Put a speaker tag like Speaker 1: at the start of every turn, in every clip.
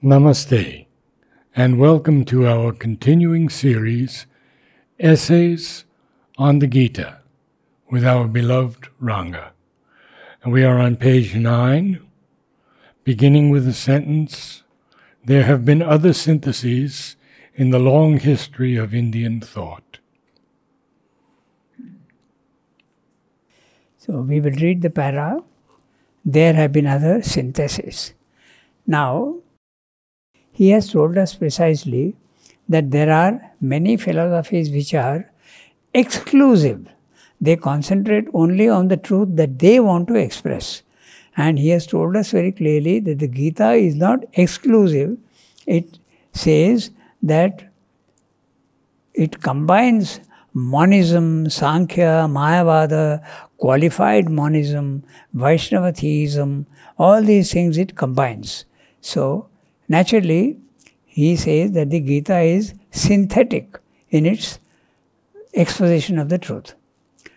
Speaker 1: Namaste, and welcome to our continuing series, Essays on the Gita, with our beloved Ranga. And we are on page 9, beginning with the sentence, "There have been other syntheses in the long history of Indian thought."
Speaker 2: So we will read the para. There have been other syntheses. Now, he has told us precisely that there are many philosophies which are exclusive. They concentrate only on the truth that they want to express. And he has told us very clearly that the Gita is not exclusive. It says that it combines monism, Sankhya, Mayavada, qualified monism, Vaishnava theism, all these things it combines. So, naturally, he says that the Gita is synthetic in its exposition of the truth.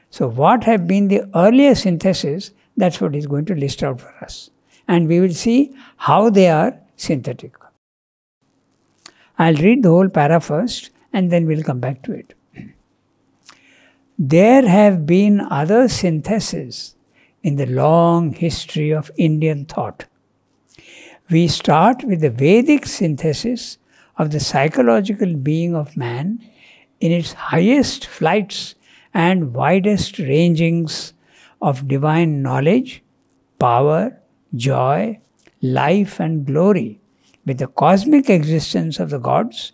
Speaker 2: So, what have been the earlier syntheses, that's what he's going to list out for us. And we will see how they are synthetic. I'll read the whole para first, and then we'll come back to it. There have been other syntheses in the long history of Indian thought. We start with the Vedic synthesis of the psychological being of man in its highest flights and widest rangings of divine knowledge, power, joy, life and glory, with the cosmic existence of the gods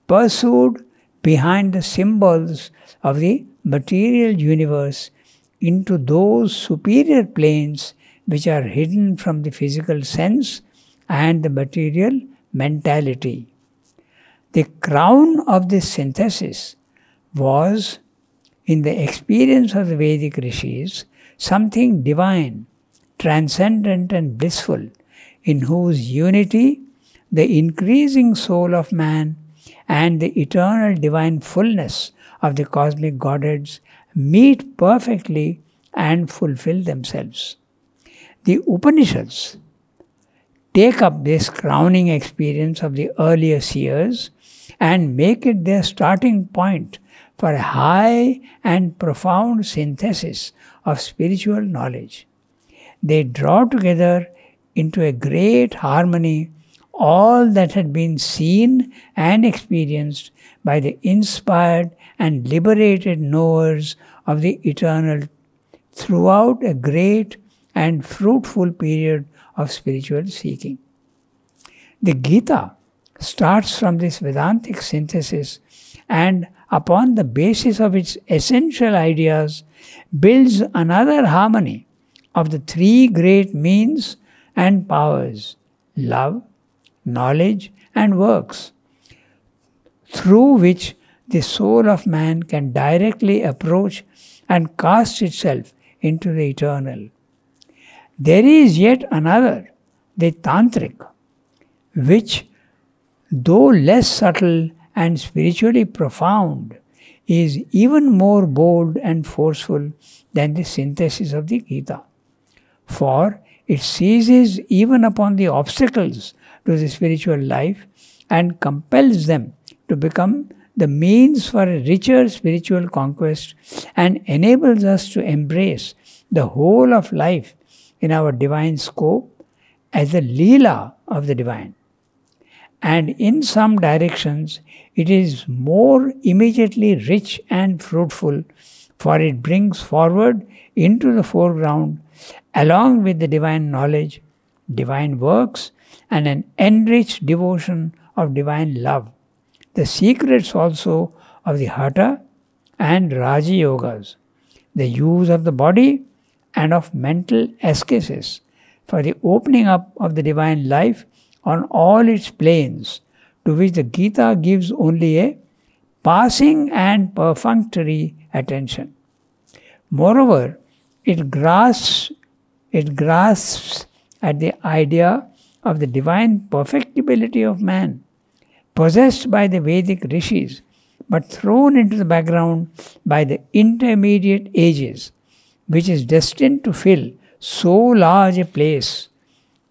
Speaker 2: pursued behind the symbols of the material universe into those superior planes which are hidden from the physical sense and the material mentality. The crown of this synthesis was, in the experience of the Vedic rishis, something divine, transcendent and blissful, in whose unity the increasing soul of man and the eternal divine fullness of the cosmic Godheads meet perfectly and fulfill themselves. The Upanishads take up this crowning experience of the earlier seers and make it their starting point for a high and profound synthesis of spiritual knowledge. They draw together into a great harmony all that had been seen and experienced by the inspired and liberated knowers of the eternal throughout a great and fruitful period of spiritual seeking. The Gita starts from this Vedantic synthesis and, upon the basis of its essential ideas, builds another harmony of the three great means and powers: love, knowledge and works, through which the soul of man can directly approach and cast itself into the eternal. There is yet another, the Tantric, which, though less subtle and spiritually profound, is even more bold and forceful than the synthesis of the Gita. For it seizes even upon the obstacles to the spiritual life and compels them to become the means for a richer spiritual conquest and enables us to embrace the whole of life in our divine scope as the Leela of the divine. And in some directions, it is more immediately rich and fruitful, for it brings forward into the foreground, along with the divine knowledge, divine works, and an enriched devotion of divine love, the secrets also of the Hatha and Raja Yogas, the use of the body and of mental ascesis for the opening up of the divine life on all its planes, to which the Gita gives only a passing and perfunctory attention. Moreover, it grasps at the idea of the divine perfectibility of man, possessed by the Vedic rishis, but thrown into the background by the intermediate ages, which is destined to fill so large a place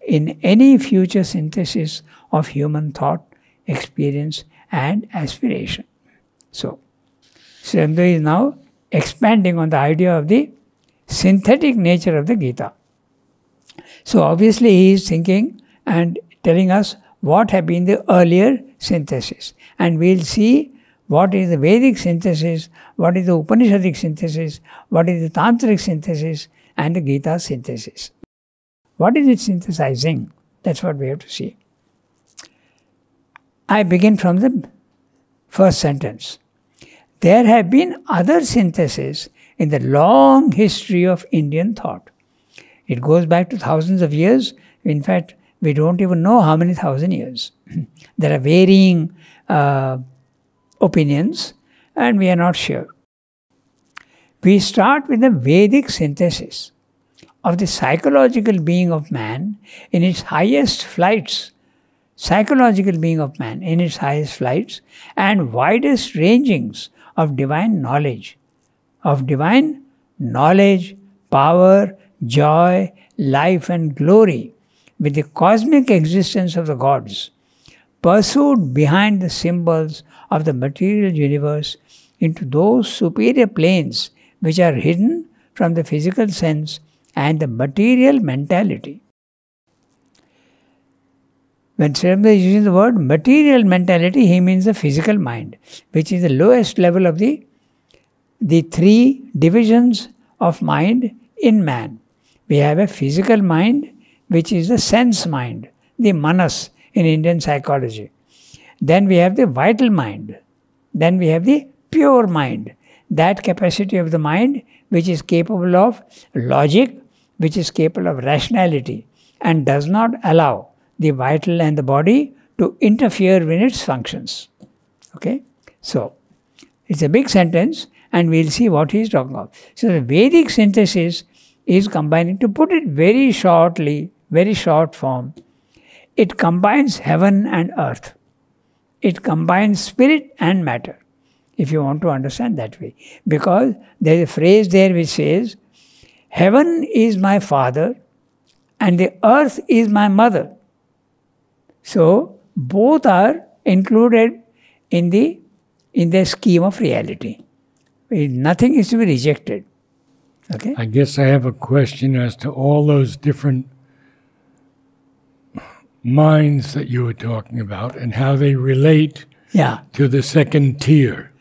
Speaker 2: in any future synthesis of human thought, experience and aspiration. So, Sri Aurobindo is now expanding on the idea of the synthetic nature of the Gita. So obviously he is thinking and telling us what have been the earlier synthesis. And we'll see what is the Vedic synthesis, what is the Upanishadic synthesis, what is the Tantric synthesis, and the Gita synthesis. What is it synthesizing? That's what we have to see. I begin from the first sentence. There have been other syntheses in the long history of Indian thought. It goes back to thousands of years. In fact, we don't even know how many thousand years. There are varying opinions and we are not sure. We start with the Vedic synthesis of the psychological being of man in its highest flights, psychological being of man in its highest flights and widest rangings of divine knowledge, power, joy, life and glory with the cosmic existence of the gods, pursued behind the symbols of the material universe into those superior planes which are hidden from the physical sense and the material mentality. When Sri Aurobindo is using the word material mentality, he means the physical mind, which is the lowest level of the three divisions of mind in man. We have a physical mind, which is the sense mind, the manas in Indian psychology. Then we have the vital mind. Then we have the pure mind, that capacity of the mind which is capable of logic, which is capable of rationality and does not allow the vital and the body to interfere with its functions. Okay? So, it's a big sentence and we'll see what he is talking about. So, the Vedic synthesis is combining, to put it very shortly, very short form, it combines heaven and earth. It combines spirit and matter, if you want to understand that way. Because there is a phrase there which says, heaven is my father and the earth is my mother. So, both are included in the scheme of reality. Nothing is to be rejected. Okay?
Speaker 1: I guess I have a question as to all those different minds that you were talking about and how they relate to the second tier.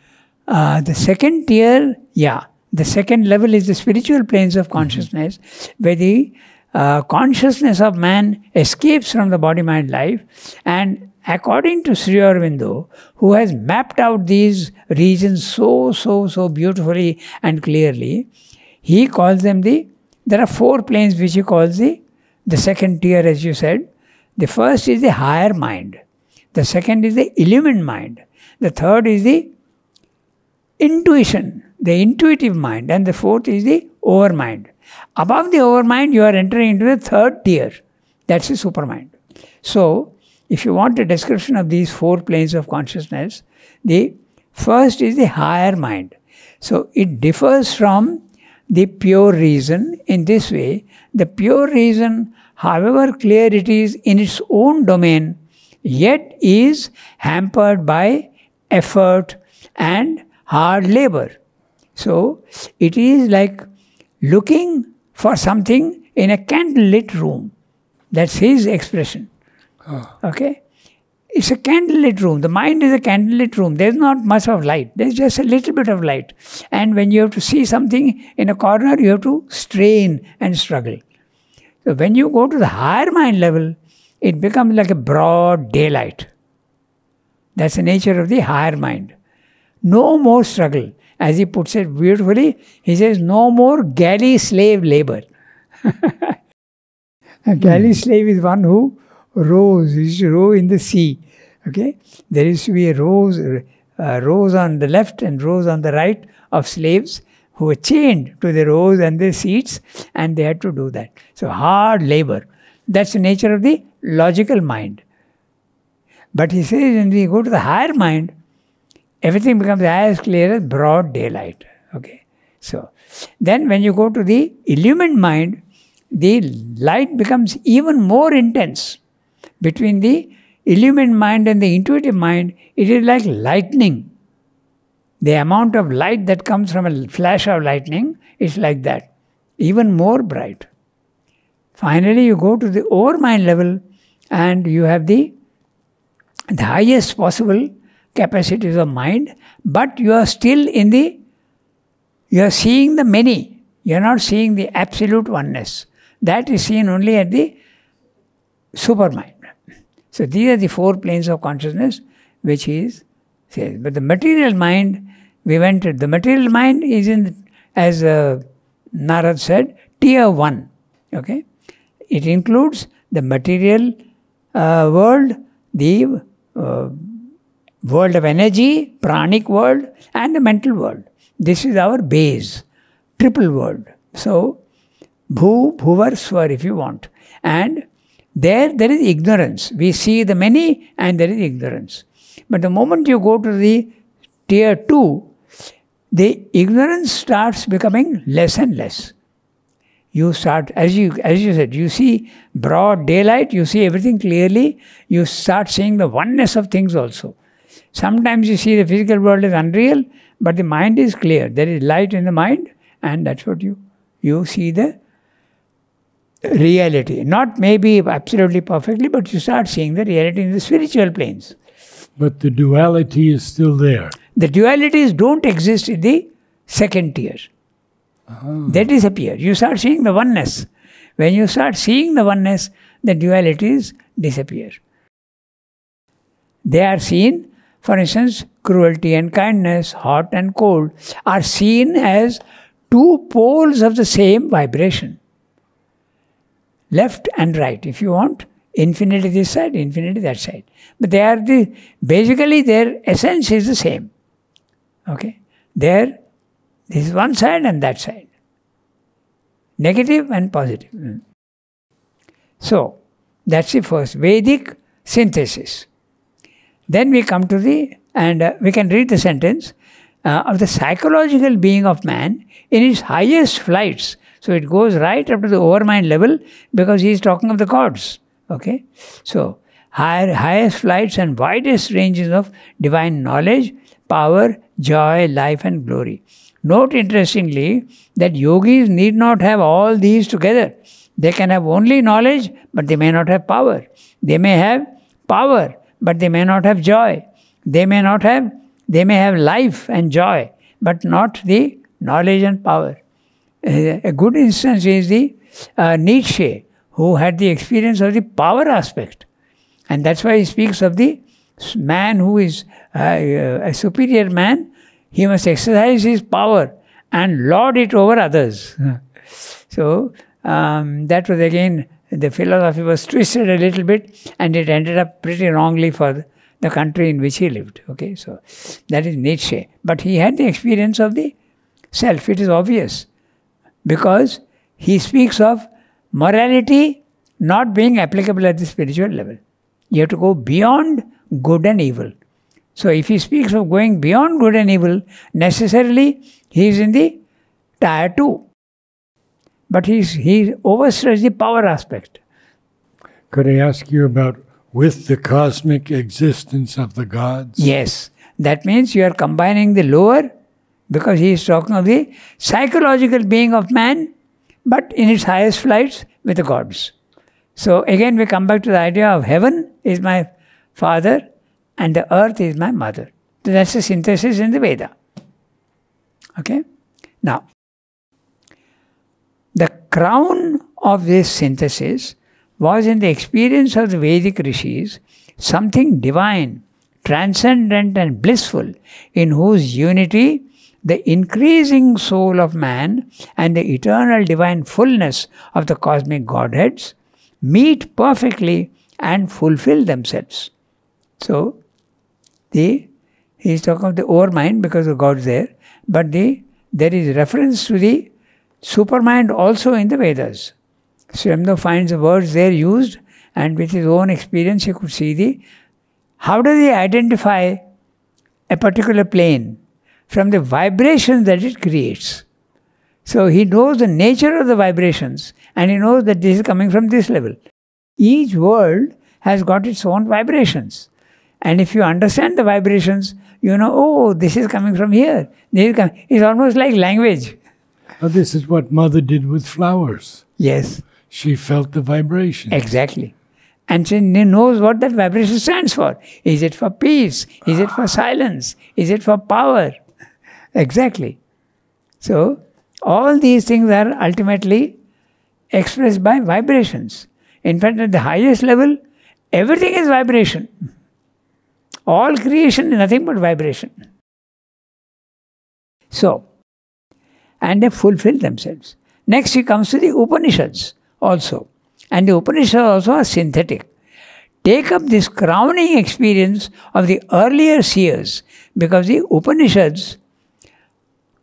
Speaker 2: The second tier, the second level is the spiritual planes of consciousness, where the consciousness of man escapes from the body-mind life, and according to Sri Aurobindo, who has mapped out these regions so beautifully and clearly, he calls them there are four planes which he calls the second tier, as you said. The first is the higher mind. The second is the illumined mind. The third is the intuition, the intuitive mind. And the fourth is the overmind. Above the overmind, you are entering into the third tier. That's the supermind. So, if you want a description of these four planes of consciousness, the first is the higher mind. So, it differs from the pure reason in this way. The pure reason, however clear it is in its own domain, yet is hampered by effort and hard labor. So, it is like looking for something in a candlelit room. That's his expression. Okay? It's a candlelit room. The mind is a candlelit room. There's not much of light. There's just a little bit of light. And when you have to see something in a corner, you have to strain and struggle. So when you go to the higher mind level, it becomes like a broad daylight. That's the nature of the higher mind. No more struggle. As he puts it beautifully, he says, no more galley slave labor. A galley slave is one who rows, he used to row in the sea. Okay? There used to be rows on the left and rows on the right of slaves who were chained to the rows and the seats, and they had to do that. So hard labor. That's the nature of the logical mind. But he says when we go to the higher mind, everything becomes as clear as broad daylight. Okay? So then when you go to the illumined mind, the light becomes even more intense. Between the illumined mind and the intuitive mind, it is like lightning. The amount of light that comes from a flash of lightning is like that, even more bright. Finally, you go to the overmind level and you have the highest possible capacities of mind, but you are still you are seeing the many. You are not seeing the absolute oneness. That is seen only at the supermind. So these are the 4 planes of consciousness which is said. But the material mind, we went to the material mind is as Narad said, tier 1. Okay? It includes the material world, the world of energy, pranic world, and the mental world. This is our base, triple world. So, bhu, bhuvar, swar if you want. And there is ignorance. We see the many and there is ignorance. But the moment you go to the tier 2, the ignorance starts becoming less and less. You start, as you said, you see broad daylight, you see everything clearly, you start seeing the oneness of things also. Sometimes you see the physical world is unreal, but the mind is clear. There is light in the mind, and that's what you see the reality. Not maybe absolutely perfectly, but you start seeing the reality in the spiritual planes.
Speaker 1: But the duality is still there.
Speaker 2: The dualities don't exist in the second tier. They disappear. You start seeing the oneness. When you start seeing the oneness, the dualities disappear. They are seen, for instance, cruelty and kindness, hot and cold, are seen as 2 poles of the same vibration. Left and right, if you want. Infinity this side, infinity that side. But they are basically their essence is the same. Okay? This is one side and that side. Negative and positive. So, that's the first Vedic synthesis. Then we come to we can read the sentence of the psychological being of man in his highest flights. So it goes right up to the overmind level because he is talking of the gods. Okay? So, highest flights and widest ranges of divine knowledge, power, joy, life and glory. Note interestingly that yogis need not have all these together. They can have only knowledge, but they may not have power. They may have power, but they may not have joy. They may have life and joy, but not the knowledge and power. A good instance is the Nietzsche, who had the experience of the power aspect. And that's why he speaks of the man who is a superior man. He must exercise his power and lord it over others. So, that was again, the philosophy was twisted a little bit and it ended up pretty wrongly for the country in which he lived. Okay, so that is Nietzsche. But he had the experience of the self. It is obvious because he speaks of morality not being applicable at the spiritual level. You have to go beyond good and evil. So if he speaks of going beyond good and evil, necessarily he is in the tier 2. But he overstretched the power aspect.
Speaker 1: Could I ask you about with the cosmic existence of the gods?
Speaker 2: Yes. That means you are combining the lower, because he is talking of the psychological being of man, but in its highest flights with the gods. So again we come back to the idea of heaven is my father and the earth is my mother. So that's the synthesis in the Veda. Okay? Now, the crown of this synthesis was in the experience of the Vedic rishis, something divine, transcendent and blissful, in whose unity the increasing soul of man and the eternal divine fullness of the cosmic Godheads meet perfectly and fulfill themselves. So, he is talking of the overmind because the God is there, but there is reference to the supermind also in the Vedas. Srimdo finds the words there used, and with his own experience he could see how does he identify a particular plane from the vibrations that it creates. So he knows the nature of the vibrations and he knows that this is coming from this level. Each world has got its own vibrations. And if you understand the vibrations, you know, oh, this is coming from here. It's almost like language.
Speaker 1: Well, this is what Mother did with flowers.
Speaker 2: Yes.
Speaker 1: She felt the vibration.
Speaker 2: Exactly. And she knows what that vibration stands for. Is it for peace? Is it for silence? Is it for power? Exactly. So, all these things are ultimately expressed by vibrations. In fact, at the highest level, everything is vibration. All creation is nothing but vibration. So, and they fulfill themselves. Next, he comes to the Upanishads also. And the Upanishads also are synthetic. Take up this crowning experience of the earlier seers, because the Upanishads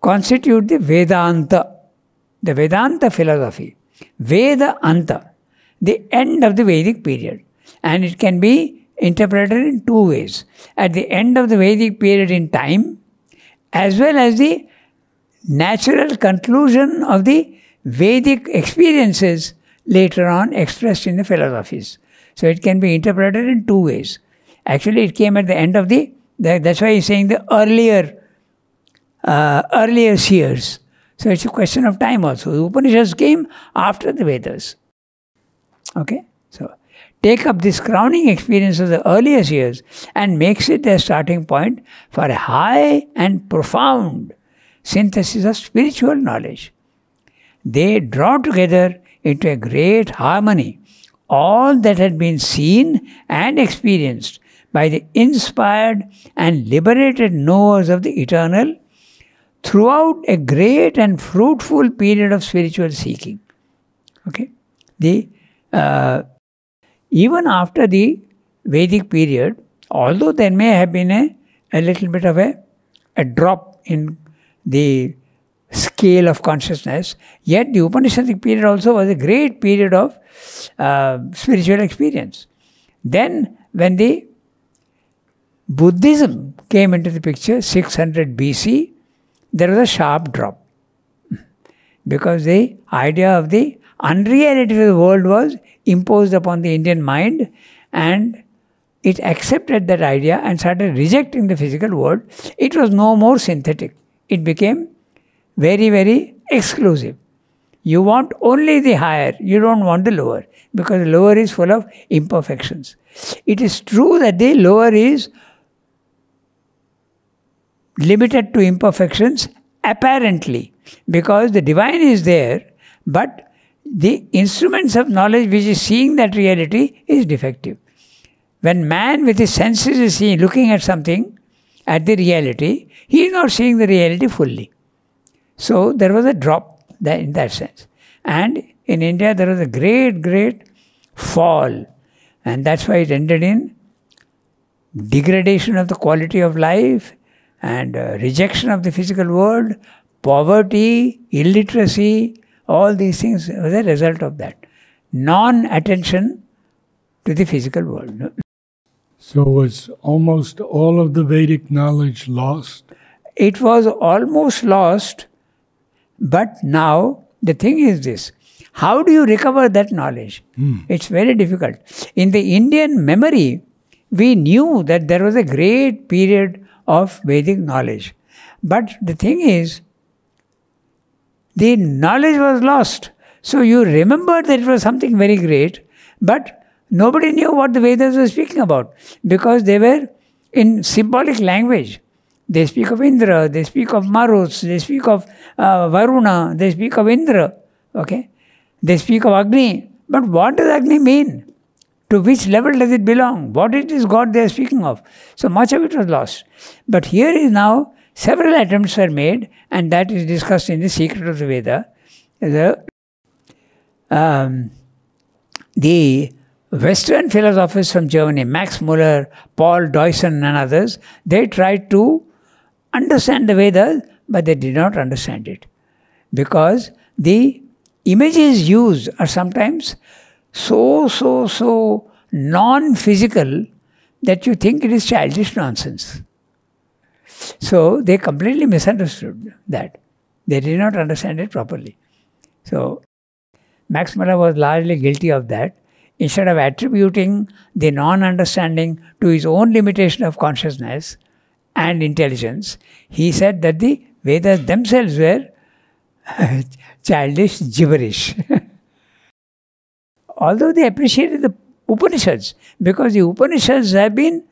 Speaker 2: constitute the Vedanta philosophy. Veda Anta, the end of the Vedic period. And it can be interpreted in two ways. At the end of the Vedic period in time, as well as the natural conclusion of the Vedic experiences later on expressed in the philosophies. So it can be interpreted in two ways. Actually, it came at the end of that's why he's saying the earlier seers. So it's a question of time also. The Upanishads came after the Vedas. Okay? So, take up this crowning experience of the earlier seers and makes it their starting point for a high and profound synthesis of spiritual knowledge. They draw together into a great harmony all that had been seen and experienced by the inspired and liberated knowers of the eternal throughout a great and fruitful period of spiritual seeking. Okay? Even after the Vedic period, although there may have been a little bit of a drop in the scale of consciousness, yet the Upanishadic period also was a great period of spiritual experience. Then, when the Buddhism came into the picture, 600 BC, there was a sharp drop. Because the idea of the unreality of the world was imposed upon the Indian mind, and it accepted that idea and started rejecting the physical world. It was no more synthetic. It became very, very exclusive. You want only the higher, you don't want the lower, because the lower is full of imperfections. It is true that the lower is limited to imperfections apparently, because the divine is there, but the instruments of knowledge which is seeing that reality is defective. When man with his senses is looking at something, at the reality, he is not seeing the reality fully. So there was a drop in that sense. And in India there was a great, great fall. And that's why it ended in degradation of the quality of life and rejection of the physical world, poverty, illiteracy, all these things was a result of that. Non-attention to the physical world.
Speaker 1: So was almost all of the Vedic knowledge lost?
Speaker 2: It was almost lost, but now the thing is this. How do you recover that knowledge? It's very difficult. In the Indian memory, we knew that there was a great period of Vedic knowledge. But the thing is, the knowledge was lost. So you remembered that it was something very great, but nobody knew what the Vedas were speaking about, because they were in symbolic language. They speak of Indra, they speak of Maruts, they speak of Varuna, they speak of Indra. Okay? They speak of Agni. But what does Agni mean? To which level does it belong? What it is God they are speaking of? So much of it was lost. But here is now, several attempts are made, and that is discussed in the Secret of the Veda. The Western philosophers from Germany, Max Muller, Paul Deussen and others, they tried to understand the Vedas, but they did not understand it. Because the images used are sometimes so non-physical that you think it is childish nonsense. So they completely misunderstood that. They did not understand it properly. So Max Muller was largely guilty of that. instead of attributing the non-understanding to his own limitation of consciousness and intelligence, he said that the Vedas themselves were childish gibberish. Although they appreciated the Upanishads, because the Upanishads have been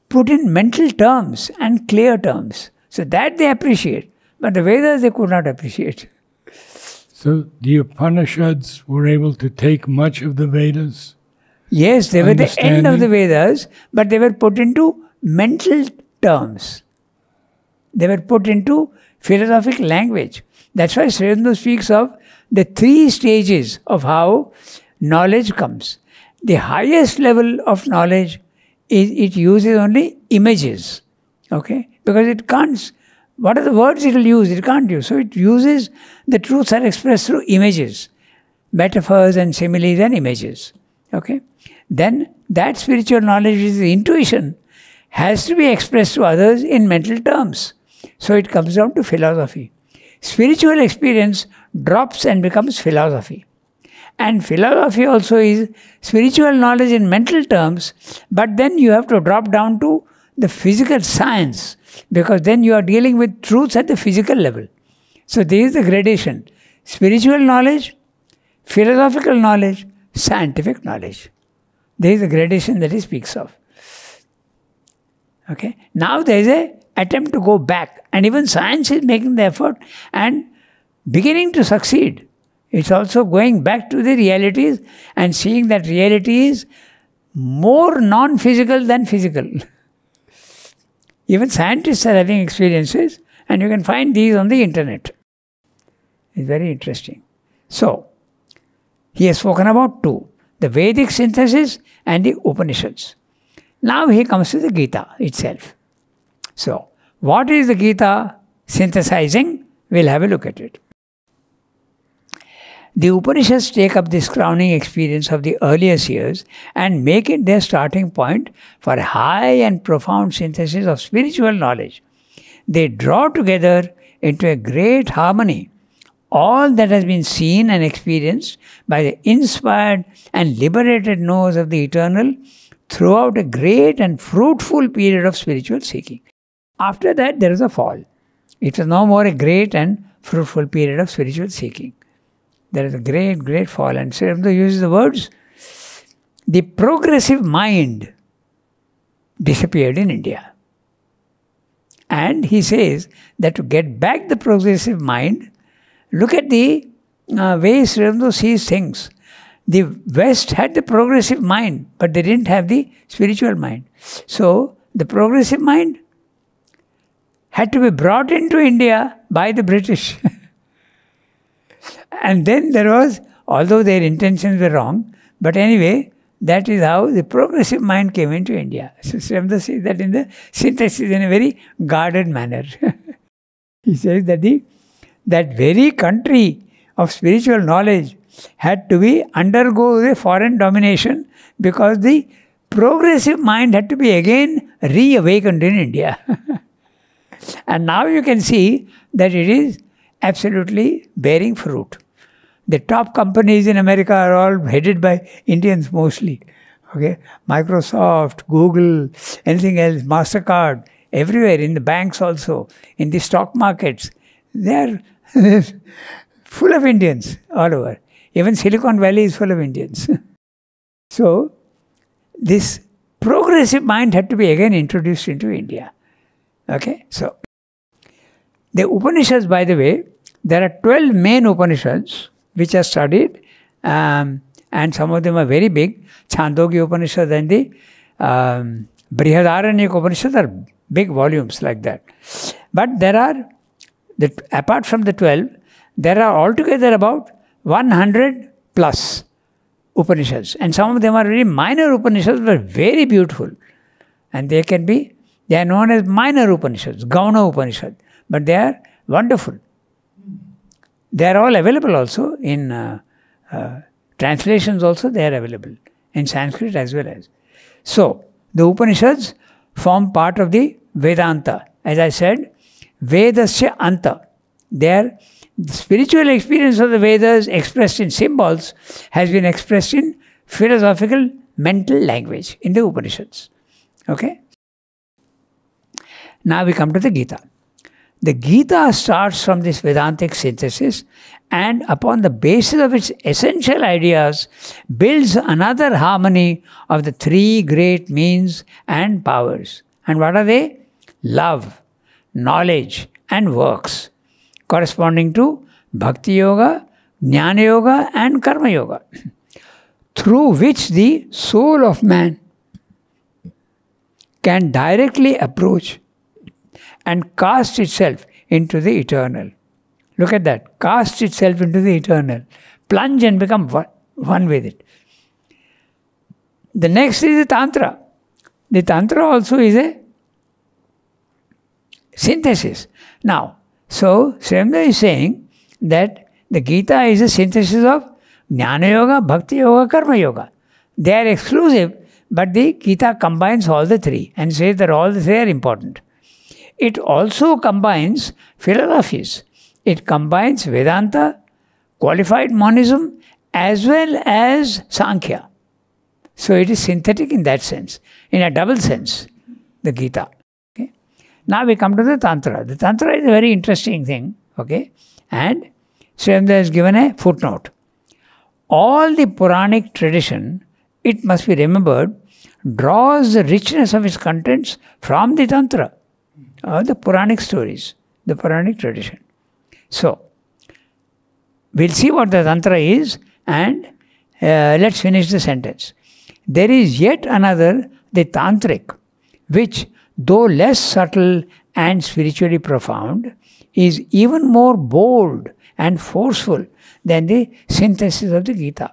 Speaker 2: put in mental terms and clear terms. So that they appreciate. But the Vedas they could not appreciate.
Speaker 1: So the Upanishads were able to take much of the Vedas?
Speaker 2: Yes, they were the end of the Vedas, but they were put into mental terms. They were put into philosophic language. That's why Sri Aurobindo speaks of the 3 stages of how knowledge comes. The highest level of knowledge is it uses only images. Okay? Because it can't. What are the words it will use? It can't use. So it uses, the truths are expressed through images, metaphors and similes and images. Okay? Then that spiritual knowledge, which is intuition, has to be expressed to others in mental terms. So it comes down to philosophy. Spiritual experience drops and becomes philosophy. And philosophy also is spiritual knowledge in mental terms, but then you have to drop down to the physical science, because then you are dealing with truths at the physical level. So there is the gradation. Spiritual knowledge, philosophical knowledge, scientific knowledge. There is a gradation that he speaks of. Okay. Now there is an attempt to go back, and even science is making the effort and beginning to succeed. It's also going back to the realities and seeing that reality is more non-physical than physical. Even scientists are having experiences, and you can find these on the internet. It's very interesting. So, he has spoken about 2, the Vedic Synthesis and the Upanishads. Now he comes to the Gita itself. So, what is the Gita synthesizing? We'll have a look at it. The Upanishads take up this crowning experience of the earlier seers and make it their starting point for a high and profound synthesis of spiritual knowledge. They draw together into a great harmony all that has been seen and experienced by the inspired and liberated knowers of the eternal throughout a great and fruitful period of spiritual seeking. After that, there is a fall. It was no more a great and fruitful period of spiritual seeking. There is a great, great fall. And Sri Aurobindo uses the words, the progressive mind disappeared in India. And he says that to get back the progressive mind, look at the way Sri Aurobindo sees things. The West had the progressive mind, but they didn't have the spiritual mind. So, the progressive mind had to be brought into India by the British. And then there was, although their intentions were wrong, but anyway, that is how the progressive mind came into India. So Sri Aurobindo says that in the synthesis in a very guarded manner. He says that that very country of spiritual knowledge had to undergo the foreign domination because the progressive mind had to be again reawakened in India. And now you can see that it is absolutely bearing fruit. The top companies in America are all headed by Indians mostly. Okay, Microsoft, Google, anything else, MasterCard, everywhere, in the banks also, in the stock markets. They are full of Indians all over. Even Silicon Valley is full of Indians. So, this progressive mind had to be again introduced into India. Okay, so the Upanishads, by the way, there are 12 main Upanishads which are studied, and some of them are very big. Chandogya Upanishad and the Brihadaranyaka Upanishad are big volumes like that. But there are, apart from the 12, there are altogether about 100 plus Upanishads. And some of them are very minor Upanishads, but very beautiful. And they are known as minor Upanishads, Gauna Upanishad. But they are wonderful. They are all available also in translations also they are available in Sanskrit as well as. So, the Upanishads form part of the Vedanta. As I said, Vedasya Anta. The spiritual experience of the Vedas expressed in symbols has been expressed in philosophical mental language in the Upanishads. Okay? Now we come to the Gita. The Gita starts from this Vedantic synthesis and upon the basis of its essential ideas builds another harmony of the three great means and powers. And what are they? Love, knowledge and works, corresponding to Bhakti Yoga, Jnana Yoga and Karma Yoga, through which the soul of man can directly approach and cast itself into the eternal. Look at that. Cast itself into the eternal. Plunge and become one with it. The next is the Tantra. The Tantra also is a synthesis. Now, so Srimda is saying that the Gita is a synthesis of Jnana Yoga, Bhakti Yoga, Karma Yoga. They are exclusive, but the Gita combines all the three and says that all the three are important. It also combines philosophies. It combines Vedanta, qualified monism, as well as Sankhya. So it is synthetic in that sense, in a double sense, the Gita. Okay? Now we come to the Tantra. The Tantra is a very interesting thing. Okay? And Srimda has given a footnote. All the Puranic tradition, it must be remembered, draws the richness of its contents from the Tantra, or the Puranic stories, the Puranic tradition. So, we'll see what the Tantra is and let's finish the sentence. There is yet another, the Tantric, which, though less subtle and spiritually profound, is even more bold and forceful than the synthesis of the Gita.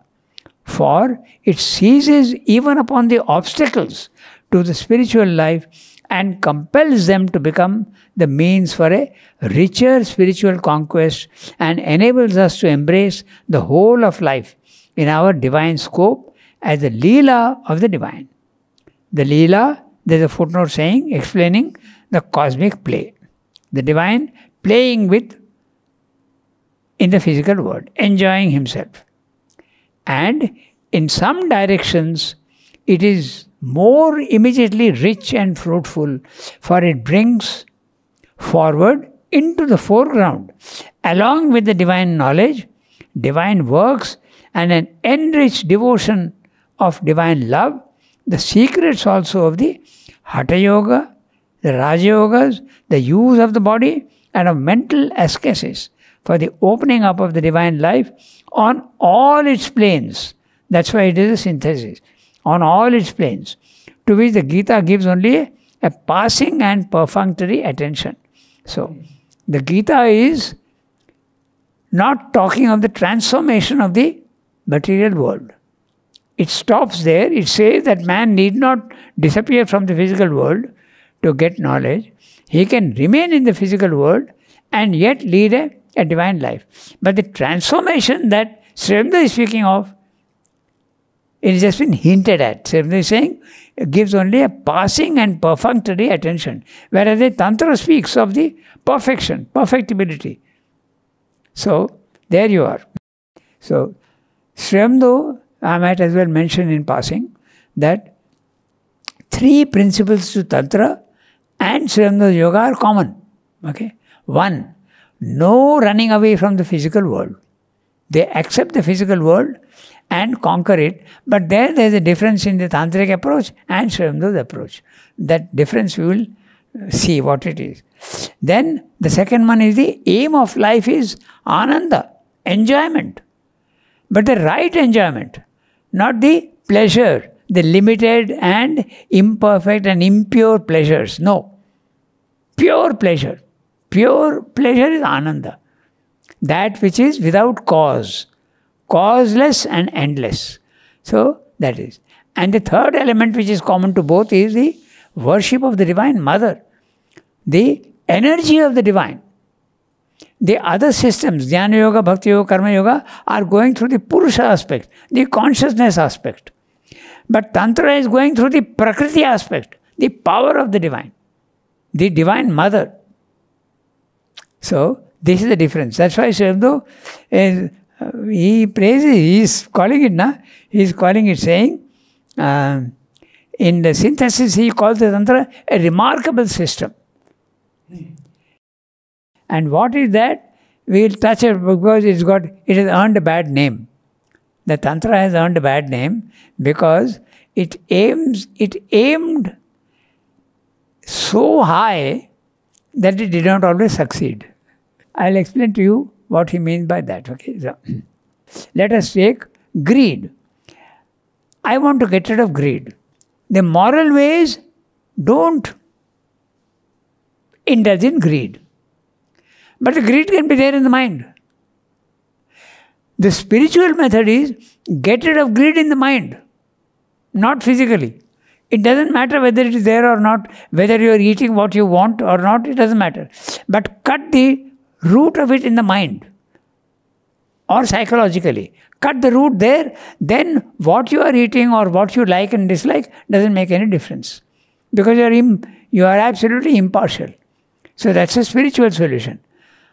Speaker 2: For it seizes even upon the obstacles to the spiritual life and compels them to become the means for a richer spiritual conquest and enables us to embrace the whole of life in our divine scope as the Leela of the divine. The Leela, there's a footnote saying, explaining the cosmic play. The divine playing with in the physical world, enjoying himself. And in some directions, it is more immediately rich and fruitful, for it brings forward into the foreground, along with the divine knowledge, divine works, and an enriched devotion of divine love, the secrets also of the Hatha Yoga, the Raja Yogas, the use of the body, and of mental ascesis for the opening up of the divine life on all its planes. That's why it is a synthesis. On all its planes, to which the Gita gives only a passing and perfunctory attention. So, the Gita is not talking of the transformation of the material world. It stops there. It says that man need not disappear from the physical world to get knowledge. He can remain in the physical world and yet lead a divine life. But the transformation that Srimda is speaking of, it has just been hinted at. Srimda is saying it gives only a passing and perfunctory attention, whereas the Tantra speaks of the perfection, perfectibility. So, there you are. So, Srimda, I might as well mention in passing that three principles to Tantra and Srimda Yoga are common. Okay? One, no running away from the physical world. They accept the physical world and conquer it, but there is a difference in the Tantric approach and Srimda's approach. That difference we will see what it is. Then the second one is the aim of life is Ananda, enjoyment. But the right enjoyment, not the pleasure, the limited and imperfect and impure pleasures. No. Pure pleasure. Pure pleasure is Ananda. That which is without cause. Causeless and endless. So, that is. And the third element which is common to both is the worship of the Divine Mother. The energy of the Divine. The other systems, Jnana Yoga, Bhakti Yoga, Karma Yoga, are going through the Purusha aspect, the consciousness aspect. But Tantra is going through the Prakriti aspect, the power of the Divine, the Divine Mother. So, this is the difference. That's why Srimda is he praises, he is calling it, he is calling it, saying, in the synthesis, he calls the Tantra a remarkable system. And what is that? We will touch it because it has earned a bad name. The Tantra has earned a bad name because it aimed so high that it did not always succeed. I'll explain to you what he means by that. Okay, so let us take greed. I want to get rid of greed. The moral ways don't indulge in greed. But the greed can be there in the mind. The spiritual method is get rid of greed in the mind, not physically. It doesn't matter whether it is there or not, whether you are eating what you want or not, it doesn't matter. But cut the root of it in the mind or psychologically. Cut the root there, then what you are eating or what you like and dislike doesn't make any difference. Because you are absolutely impartial. So that's a spiritual solution.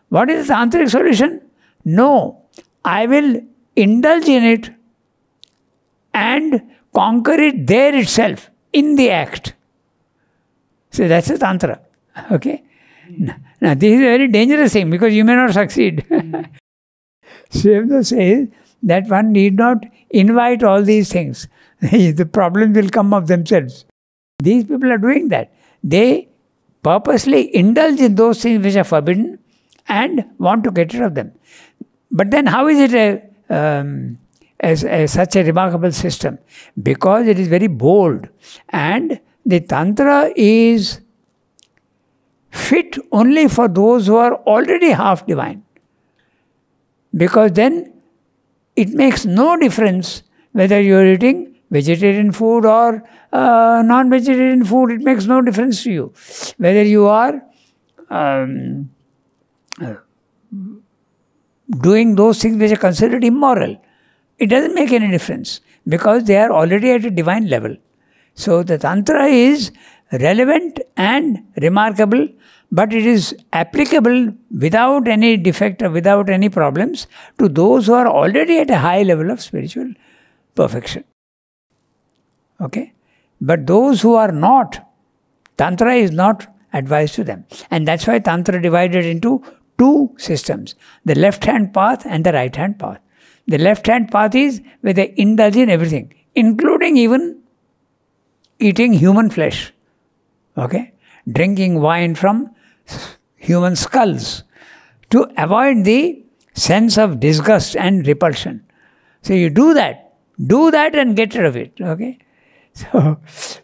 Speaker 2: What is the tantric solution? No, I will indulge in it and conquer it there itself, in the act. So that's a tantra. Okay? Now this is a very dangerous thing because you may not succeed. Shiva says that one need not invite all these things. The problems will come of themselves. These people are doing that. They purposely indulge in those things which are forbidden and want to get rid of them. But then how is it such a remarkable system? Because it is very bold. And the Tantra is fit only for those who are already half divine. Because then it makes no difference whether you are eating vegetarian food or non-vegetarian food. It makes no difference to you. Whether you are doing those things which are considered immoral, it doesn't make any difference because they are already at a divine level. So the Tantra is relevant and remarkable, but it is applicable without any defect or without any problems to those who are already at a high level of spiritual perfection. Okay? But those who are not, Tantra is not advised to them. And that's why Tantra divided into two systems, the left-hand path and the right-hand path. The left-hand path is where they indulge in everything, including even eating human flesh, okay? Drinking wine from human skulls to avoid the sense of disgust and repulsion. So you do that and get rid of it, okay? So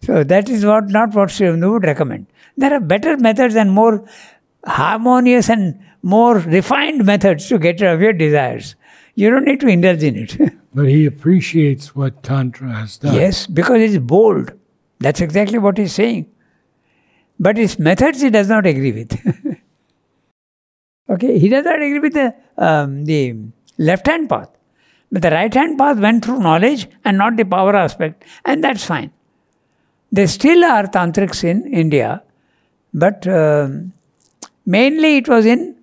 Speaker 2: that is not what Sri Aurobindo would recommend. There are better methods and more harmonious and more refined methods to get rid of your desires. You don't need to indulge in it.
Speaker 1: But he appreciates what Tantra has done.
Speaker 2: Yes, because it's bold. That's exactly what he's saying. But his methods he does not agree with. Okay, he does not agree with the left-hand path. But the right-hand path went through knowledge and not the power aspect. And that's fine. There still are tantrics in India. But mainly it was in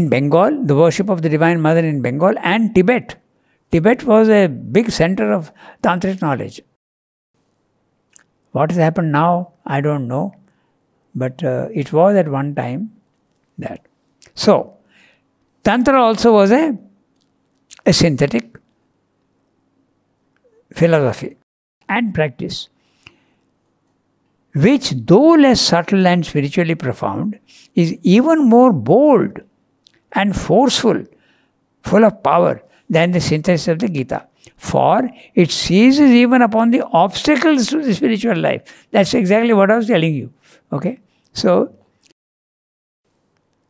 Speaker 2: Bengal, the worship of the Divine Mother in Bengal, and Tibet. Tibet was a big center of tantric knowledge. What has happened now, I don't know. But it was at one time that. So, Tantra also was a synthetic philosophy and practice, which though less subtle and spiritually profound, is even more bold and forceful, full of power than the synthesis of the Gita. For it seizes even upon the obstacles to the spiritual life. That's exactly what I was telling you. Okay? So,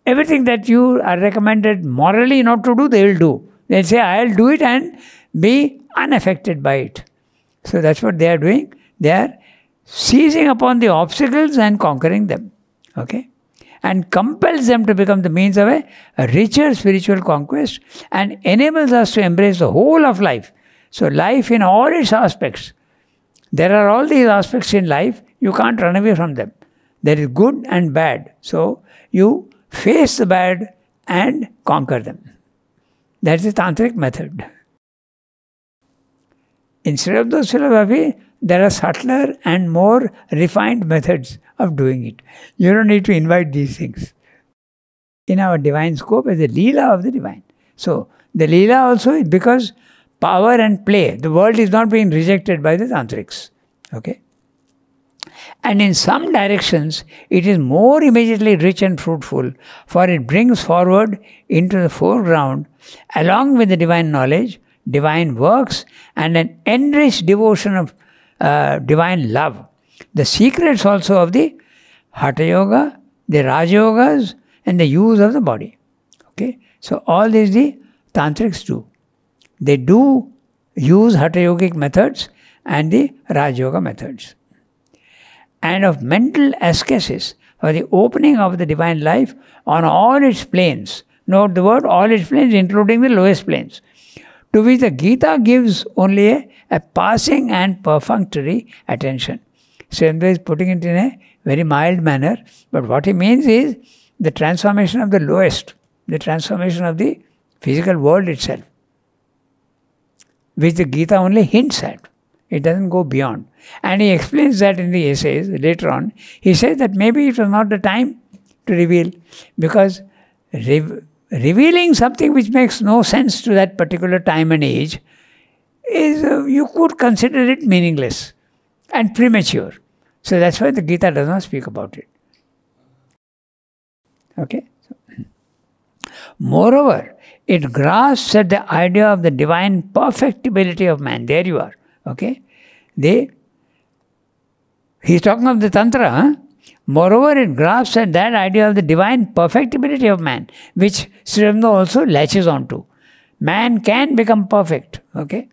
Speaker 2: everything that you are recommended morally not to do, they will do. They'll say, I'll do it and be unaffected by it. So that's what they are doing. They are seizing upon the obstacles and conquering them. Okay? And compels them to become the means of a richer spiritual conquest and enables us to embrace the whole of life. So life in all its aspects. There are all these aspects in life, you can't run away from them. There is good and bad. So you face the bad and conquer them. That's the tantric method. Instead of those philosophy, there are subtler and more refined methods of doing it. You don't need to invite these things. In our divine scope is the Leela of the divine. So, the Leela also is because power and play. The world is not being rejected by the tantrics. Okay? And in some directions, it is more immediately rich and fruitful, for it brings forward into the foreground, along with the divine knowledge, divine works, and an enriched devotion of divine love. The secrets also of the Hatha Yoga, the Raja Yogas, and the use of the body. Okay? So all these the tantrics do. They do use Hatha Yogic methods and the Raja Yoga methods. And of mental ascesis for the opening of the divine life on all its planes. Note the word all its planes, including the lowest planes, to which the Gita gives only a passing and perfunctory attention. So Srila is putting it in a very mild manner, but what he means is the transformation of the lowest, the transformation of the physical world itself, which the Gita only hints at. It doesn't go beyond. And he explains that in the essays later on. He says that maybe it was not the time to reveal, because revealing something which makes no sense to that particular time and age is, you could consider it meaningless and premature. So that's why the Gita does not speak about it. Okay? Moreover, it grasps at the idea of the divine perfectibility of man. There you are. Okay? He's talking of the Tantra. Huh? Moreover, it grasps at that idea of the divine perfectibility of man, which Sri Aurobindo also latches onto. Man can become perfect. Okay?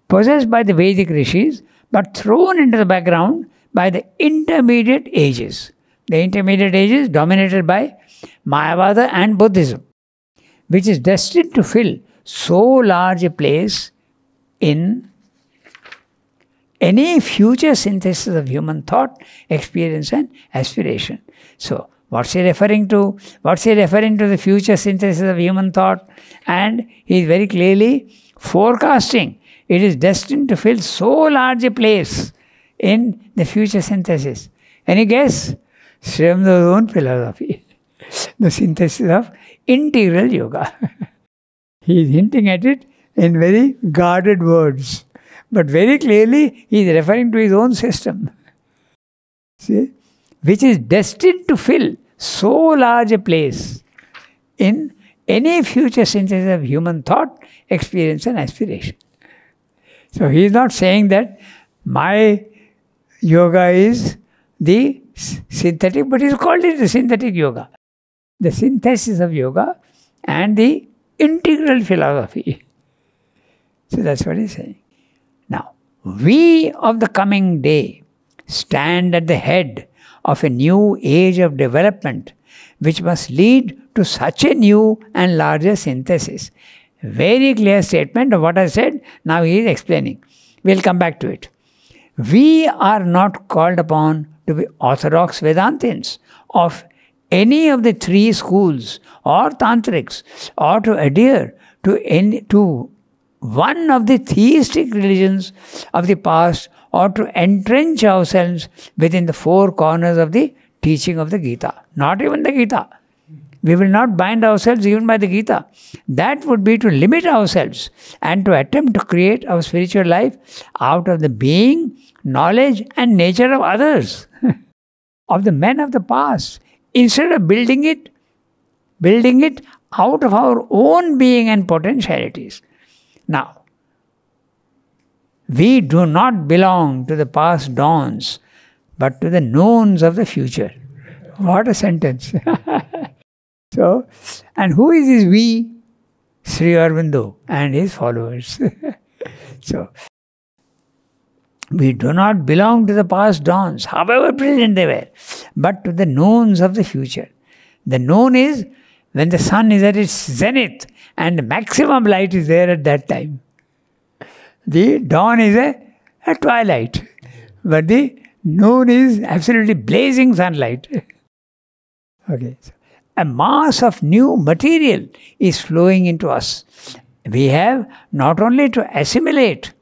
Speaker 2: Possessed by the Vedic rishis, but thrown into the background by the intermediate ages. The intermediate ages dominated by Mayavada and Buddhism, which is destined to fill so large a place in any future synthesis of human thought, experience and aspiration. So, what's he referring to? What's he referring to the future synthesis of human thought? And he is very clearly forecasting it is destined to fill so large a place in the future synthesis. Any guess? Sri Aurobindo own philosophy. The synthesis of integral yoga. He is hinting at it in very guarded words. But very clearly, he is referring to his own system. See? Which is destined to fill so large a place in any future synthesis of human thought, experience and aspiration. So he is not saying that my yoga is the synthetic, but he has called it the synthetic yoga. The synthesis of yoga and the integral philosophy. So that's what he is saying. Now, we of the coming day stand at the head of a new age of development, which must lead to such a new and larger synthesis. Very clear statement of what I said. Now he is explaining. We'll come back to it. We are not called upon to be orthodox Vedantins of any of the three schools or tantrics, or to adhere to one of the theistic religions of the past, or to entrench ourselves within the four corners of the teaching of the Gita. Not even the Gita. We will not bind ourselves even by the Gita. That would be to limit ourselves and to attempt to create our spiritual life out of the being, knowledge and nature of others, of the men of the past, instead of building it out of our own being and potentialities. Now, we do not belong to the past dawns, but to the noons of the future. What a sentence. So, and who is this we? Sri Aurobindo and his followers. So, we do not belong to the past dawns, however brilliant they were, but to the noons of the future. The noon is when the sun is at its zenith and maximum light is there at that time. The dawn is a twilight, but the noon is absolutely blazing sunlight. Okay. a mass of new material is flowing into us. We have not only to assimilate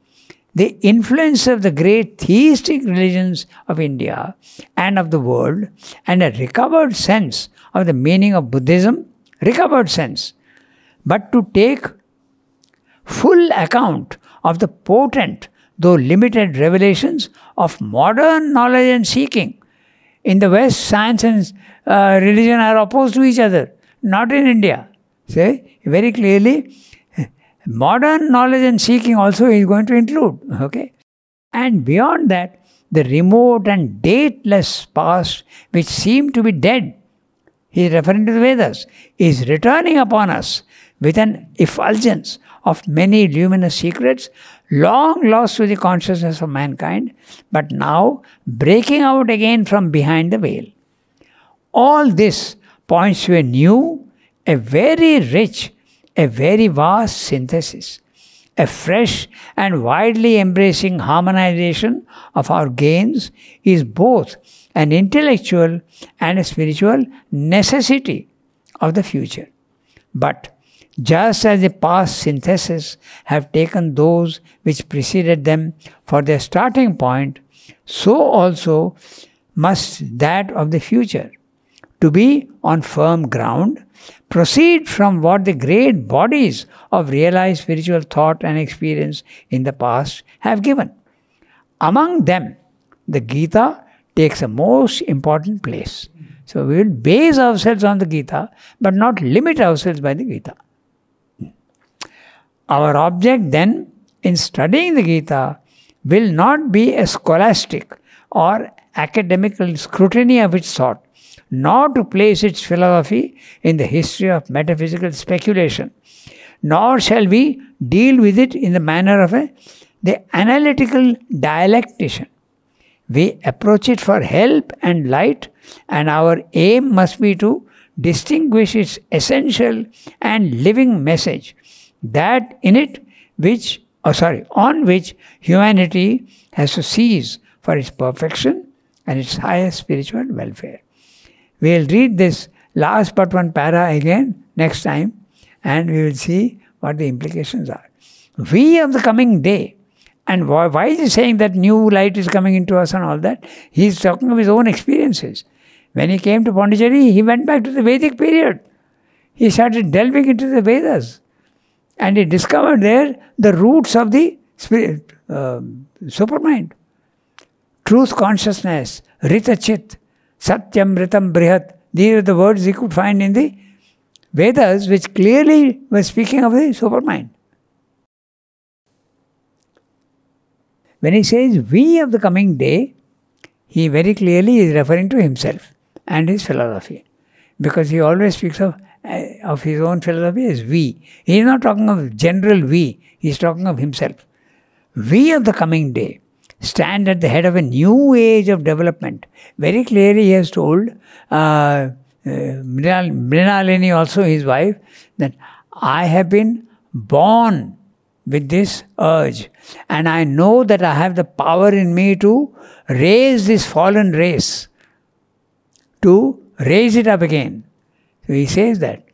Speaker 2: the influence of the great theistic religions of India and of the world, and a recovered sense of the meaning of Buddhism, recovered sense, but to take full account of the potent, though limited revelations of modern knowledge and seeking. In the West, science and religion are opposed to each other, not in India. See, very clearly, modern knowledge and seeking also is going to include. Okay? And beyond that, the remote and dateless past, which seemed to be dead, he is referring to the Vedas, is returning upon us with an effulgence of many luminous secrets, long lost to the consciousness of mankind, but now breaking out again from behind the veil. All this points to a new, a very rich, a very vast synthesis, a fresh and widely embracing harmonization of our gains is both an intellectual and a spiritual necessity of the future. But just as the past syntheses have taken those which preceded them for their starting point, so also must that of the future, to be on firm ground, proceed from what the great bodies of realized spiritual thought and experience in the past have given. Among them, the Gita takes a most important place. So we will base ourselves on the Gita, but not limit ourselves by the Gita. Our object then in studying the Gita will not be a scholastic or academical scrutiny of its thought, nor to place its philosophy in the history of metaphysical speculation, nor shall we deal with it in the manner of the analytical dialectician. We approach it for help and light, and our aim must be to distinguish its essential and living message, that in it on which humanity has to seize for its perfection and its highest spiritual welfare. We will read this last but one para again next time, and we will see what the implications are. We of the coming day. And why is he saying that new light is coming into us and all that? He is talking of his own experiences. When he came to Pondicherry, he went back to the Vedic period. He started delving into the Vedas. And he discovered there the roots of the spirit, supermind. Truth consciousness, Rita Chit, Satyam Ritam Brihat. These are the words he could find in the Vedas, which clearly were speaking of the supermind. When he says we of the coming day, he very clearly is referring to himself and his philosophy. Because he always speaks of his own philosophy as we. He is not talking of general we, he is talking of himself. We of the coming day stand at the head of a new age of development. Very clearly he has told Mrinalini, also his wife, that I have been born with this urge, and I know that I have the power in me to raise this fallen race, to raise it up again. So he says that.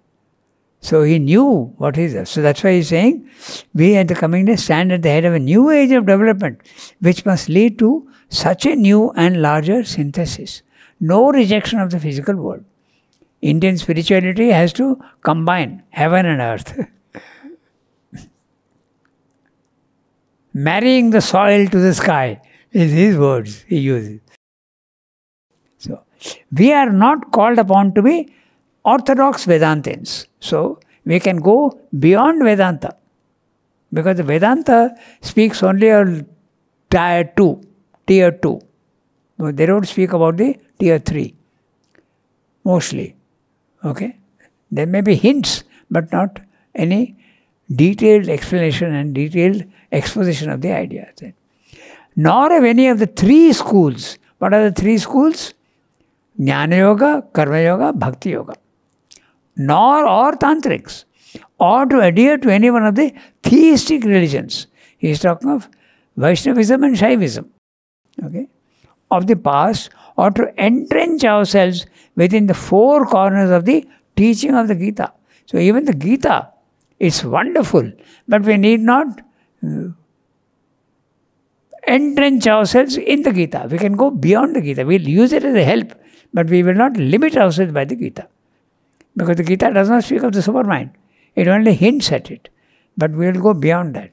Speaker 2: So he knew what is that. So that's why he's saying, we at the coming day stand at the head of a new age of development, which must lead to such a new and larger synthesis. No rejection of the physical world. Indian spirituality has to combine heaven and earth. Marrying the soil to the sky is his words he uses. So, we are not called upon to be orthodox Vedantins. So, we can go beyond Vedanta. Because the Vedanta speaks only of tier 2. They don't speak about the tier 3. Mostly. Okay? There may be hints, but not any detailed explanation and detailed exposition of the ideas. Nor have any of the three schools. What are the three schools? Jnana Yoga, Karma Yoga, Bhakti Yoga. Nor or Tantrics, or to adhere to any one of the theistic religions. He is talking of Vaishnavism and Shaivism. Okay? Of the past, or to entrench ourselves within the four corners of the teaching of the Gita. So even the Gita, it's wonderful, but we need not entrench ourselves in the Gita. We can go beyond the Gita. We'll use it as a help, but we will not limit ourselves by the Gita. Because the Gita does not speak of the supermind. It only hints at it. But we will go beyond that.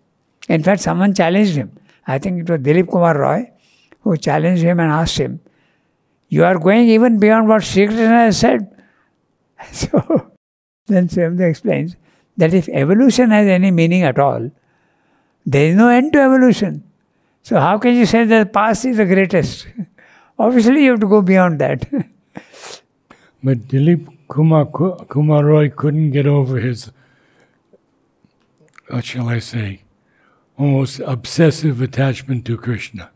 Speaker 2: In fact, someone challenged him. I think it was Dilip Kumar Roy who challenged him and asked him, "You are going even beyond what Sri Krishna has said." So then Srimati explains that if evolution has any meaning at all, there is no end to evolution. So how can you say that the past is the greatest? Obviously you have to go beyond that.
Speaker 1: But Dilip Kumar Roy couldn't get over his, what shall I say, almost obsessive attachment to Krishna.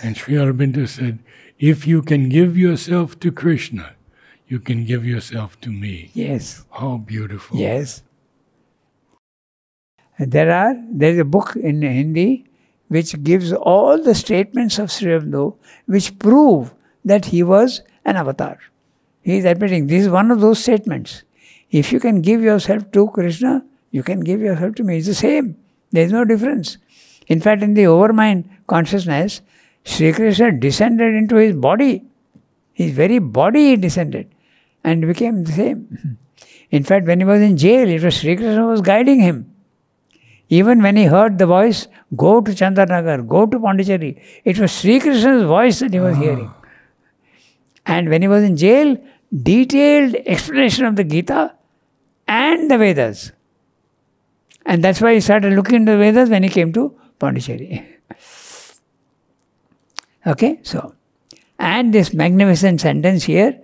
Speaker 1: And Sri Aurobindo said, if you can give yourself to Krishna, you can give yourself to me.
Speaker 2: Yes.
Speaker 1: How beautiful.
Speaker 2: Yes. There is a book in Hindi which gives all the statements of Sri Aurobindo which prove that he was an avatar. He is admitting this is one of those statements. If you can give yourself to Krishna, you can give yourself to me. It's the same. There is no difference. In fact, in the overmind consciousness, Sri Krishna descended into his body. His very body he descended and became the same. In fact, when he was in jail, it was Sri Krishna who was guiding him. Even when he heard the voice, go to Chandranagar, go to Pondicherry, it was Sri Krishna's voice that he was hearing. And when he was in jail, detailed explanation of the Gita and the Vedas. And that's why he started looking into the Vedas when he came to Pondicherry. Okay, so, and this magnificent sentence here,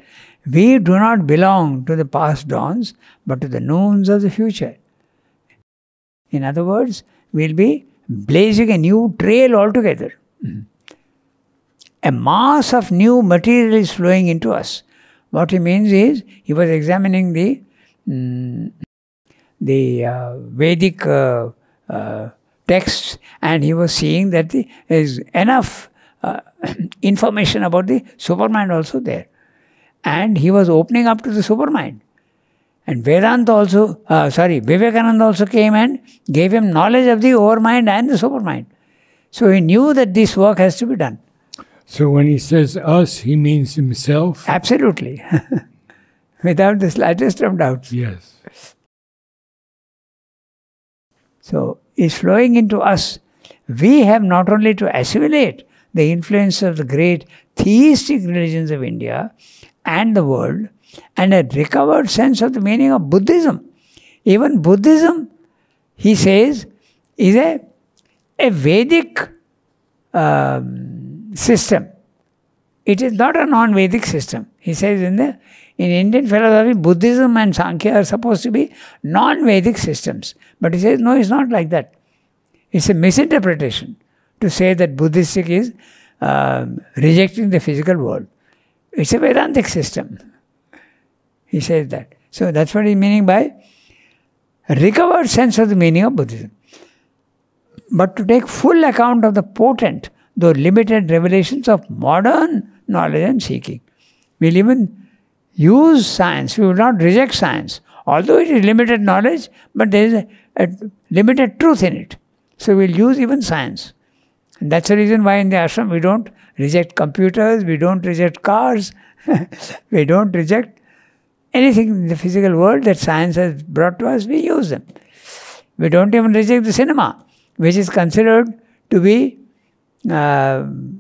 Speaker 2: we do not belong to the past dawns, but to the noons of the future. In other words, we'll be blazing a new trail altogether. A mass of new material is flowing into us. What he means is, he was examining the Vedic texts, and he was seeing that there is enough information about the supermind also there. And he was opening up to the supermind. And Vivekananda also came and gave him knowledge of the overmind and the supermind. So he knew that this work has to be done.
Speaker 1: So when he says us, he means himself?
Speaker 2: Absolutely. Without the slightest of doubt.
Speaker 1: Yes.
Speaker 2: So it's flowing into us. We have not only to assimilate the influence of the great theistic religions of India and the world, and a recovered sense of the meaning of Buddhism. Even Buddhism, he says, is a Vedic system. It is not a non-Vedic system. He says in Indian philosophy, Buddhism and Sankhya are supposed to be non-Vedic systems. But he says, no, it's not like that. It's a misinterpretation to say that Buddhistic is rejecting the physical world. It's a Vedantic system. He says that. So that's what he's meaning by recovered sense of the meaning of Buddhism. But to take full account of the potent, though limited revelations of modern knowledge and seeking. We'll even use science. We will not reject science. Although it is limited knowledge, but there is a limited truth in it. So we'll use even science. And that's the reason why in the ashram we don't reject computers, we don't reject cars, we don't reject anything in the physical world that science has brought to us, we use them. We don't even reject the cinema, which is considered to be, in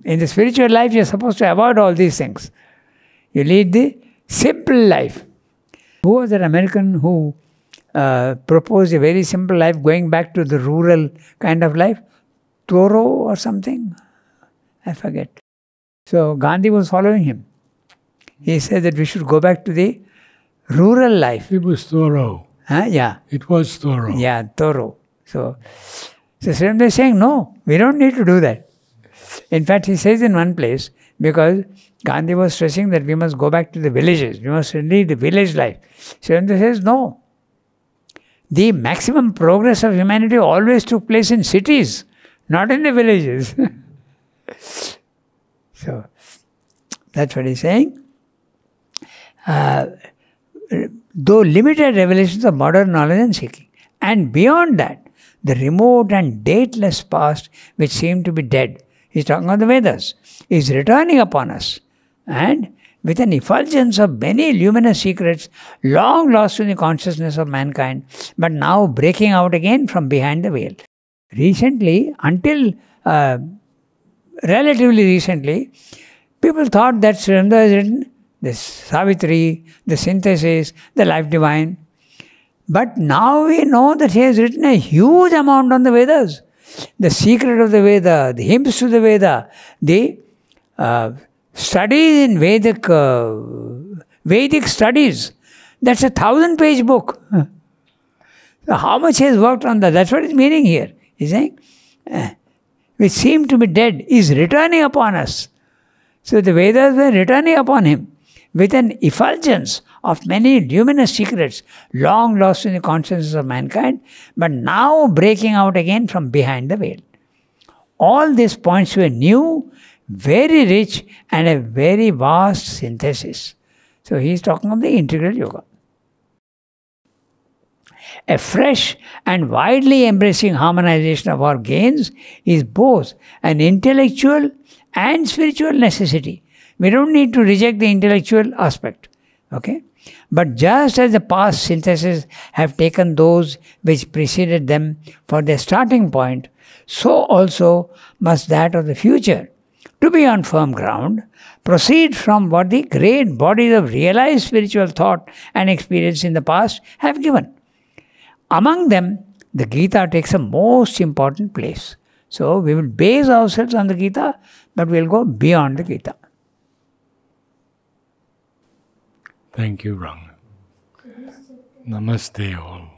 Speaker 2: the spiritual life, you're supposed to avoid all these things. You lead the simple life. Who was that American who proposed a very simple life, going back to the rural kind of life? Thoreau or something? I forget. So Gandhi was following him. He said that we should go back to the rural life.
Speaker 1: It was Thoreau.
Speaker 2: Yeah.
Speaker 1: It was Thoreau.
Speaker 2: Yeah, Thoreau. So Srimati is saying, no, we don't need to do that. In fact, he says in one place, because Gandhi was stressing that we must go back to the villages, we must lead the village life. Srimati says, no. The maximum progress of humanity always took place in cities, not in the villages. So, that's what he's saying. though limited revelations of modern knowledge and seeking. And beyond that, the remote and dateless past which seemed to be dead, he's talking of the Vedas, is returning upon us, and with an effulgence of many luminous secrets long lost in the consciousness of mankind, but now breaking out again from behind the veil. Recently, until relatively recently, people thought that Srimad has written the Savitri, the Synthesis, the Life Divine. But now we know that he has written a huge amount on the Vedas. The secret of the Veda, the hymns to the Veda, the studies in Vedic studies. That's a 1,000-page book. So how much he has worked on that? That's what he's meaning here. He's saying, which seemed to be dead, is returning upon us. So the Vedas were returning upon him with an effulgence of many luminous secrets long lost in the consciousness of mankind, but now breaking out again from behind the veil. All this points to a new, very rich and a very vast synthesis. So he is talking of the integral yoga. A fresh and widely embracing harmonization of our gains is both an intellectual and spiritual necessity. We don't need to reject the intellectual aspect. Okay? But just as the past syntheses have taken those which preceded them for their starting point, so also must that of the future, to be on firm ground, proceed from what the great bodies of realized spiritual thought and experience in the past have given. Among them, the Gita takes a most important place. So we will base ourselves on the Gita, but we will go beyond the Gita.
Speaker 1: Thank you, Ranga. Namaste all.